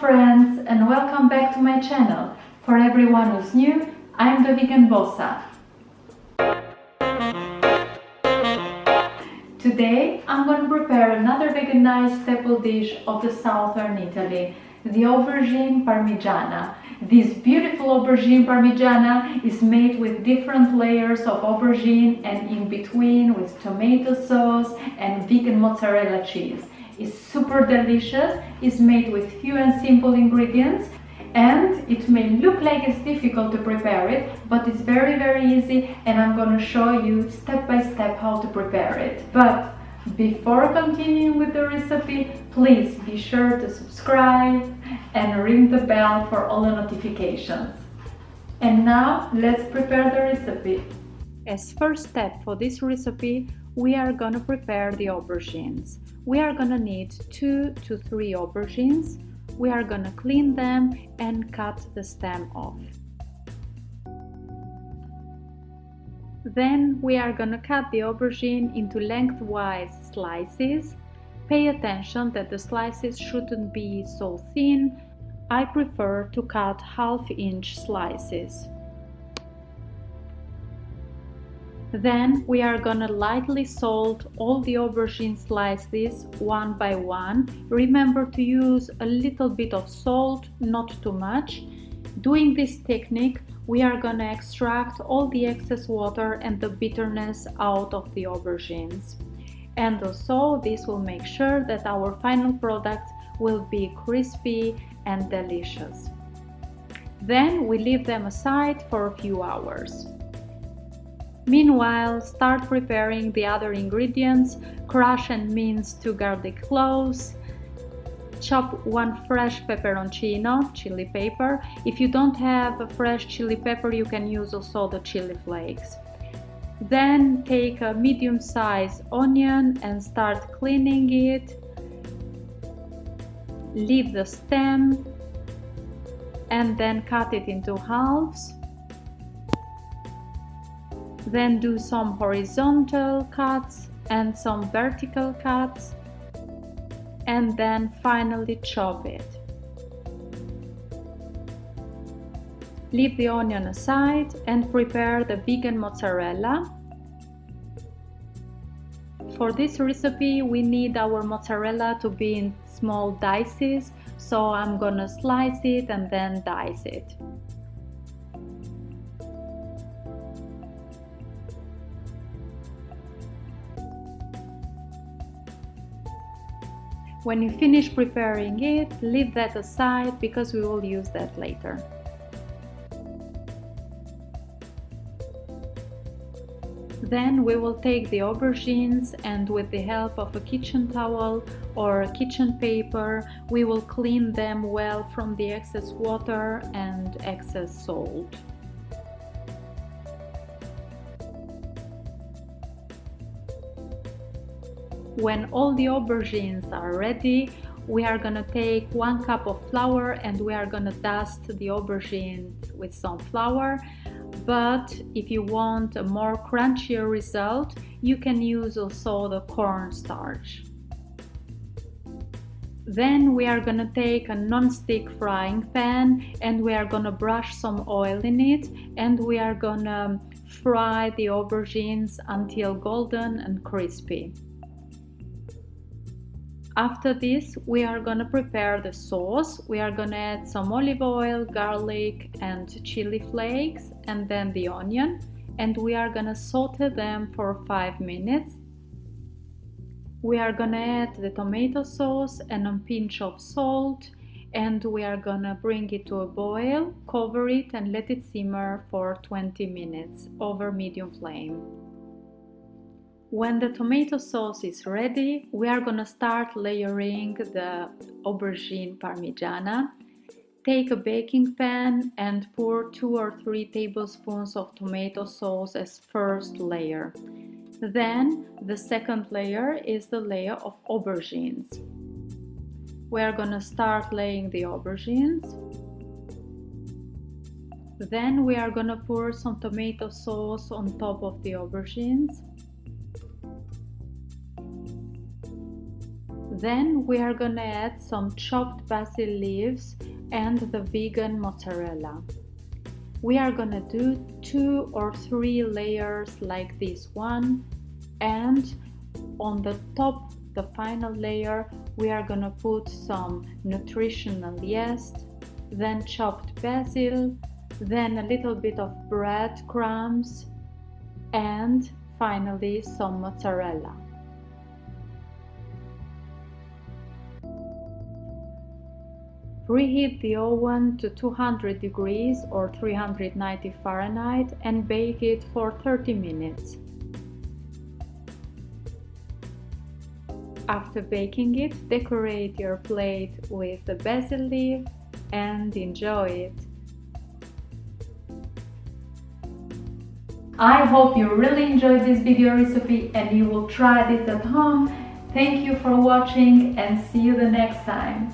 friends, and welcome back to my channel. For everyone who's new, I'm the vegan Bossa. Today I'm going to prepare another veganized staple dish of the southern Italy, the aubergine parmigiana. This beautiful aubergine parmigiana is made with different layers of aubergine and in between with tomato sauce and vegan mozzarella cheese. It's super delicious, it's made with few and simple ingredients, and it may look like it's difficult to prepare it, but it's very easy, and I'm going to show you step by step how to prepare it. But before continuing with the recipe, please be sure to subscribe and ring the bell for all the notifications. And now let's prepare the recipe. As first step for this recipe, we are going to prepare the aubergines. We are going to need 2 to 3 aubergines. We are going to clean them and cut the stem off. Then we are going to cut the aubergine into lengthwise slices. Pay attention that the slices shouldn't be so thin. I prefer to cut half-inch slices. Then we are gonna lightly salt all the aubergine slices one by one. Remember to use a little bit of salt, not too much. Doing this technique, we are gonna extract all the excess water and the bitterness out of the aubergines. And also, this will make sure that our final product will be crispy and delicious. Then we leave them aside for a few hours. Meanwhile, start preparing the other ingredients. Crush and mince 2 garlic cloves. Chop 1 fresh pepperoncino, chili pepper. If you don't have a fresh chili pepper, you can use also the chili flakes. Then take a medium-sized onion and start cleaning it. Leave the stem and then cut it into halves. Then do some horizontal cuts and some vertical cuts, and then finally chop it. Leave the onion aside and prepare the vegan mozzarella. For this recipe, we need our mozzarella to be in small dices, so I'm gonna slice it and then dice it. When you finish preparing it, leave that aside because we will use that later. Then we will take the aubergines and with the help of a kitchen towel or a kitchen paper, we will clean them well from the excess water and excess salt. When all the aubergines are ready, we are going to take 1 cup of flour and we are going to dust the aubergine with some flour. But if you want a more crunchier result, you can use also the cornstarch. Then we are going to take a non-stick frying pan and we are going to brush some oil in it and we are going to fry the aubergines until golden and crispy. After this, we are going to prepare the sauce. We are going to add some olive oil, garlic and chili flakes and then the onion, and we are going to saute them for 5 minutes. We are going to add the tomato sauce and a pinch of salt, and we are going to bring it to a boil, cover it and let it simmer for 20 minutes over medium flame. When the tomato sauce is ready, we are going to start layering the aubergine parmigiana. Take a baking pan and pour 2 or 3 tablespoons of tomato sauce as first layer. Then the second layer is the layer of aubergines. We are going to start laying the aubergines. Then we are going to pour some tomato sauce on top of the aubergines. Then we are gonna add some chopped basil leaves and the vegan mozzarella. We are gonna do 2 or 3 layers like this one, and on the top, the final layer, we are gonna put some nutritional yeast, then chopped basil, then a little bit of bread crumbs, and finally some mozzarella. Preheat the oven to 200 degrees or 390 Fahrenheit and bake it for 30 minutes. After baking it, decorate your plate with the basil leaf and enjoy it. I hope you really enjoyed this video recipe and you will try this at home. Thank you for watching and see you the next time.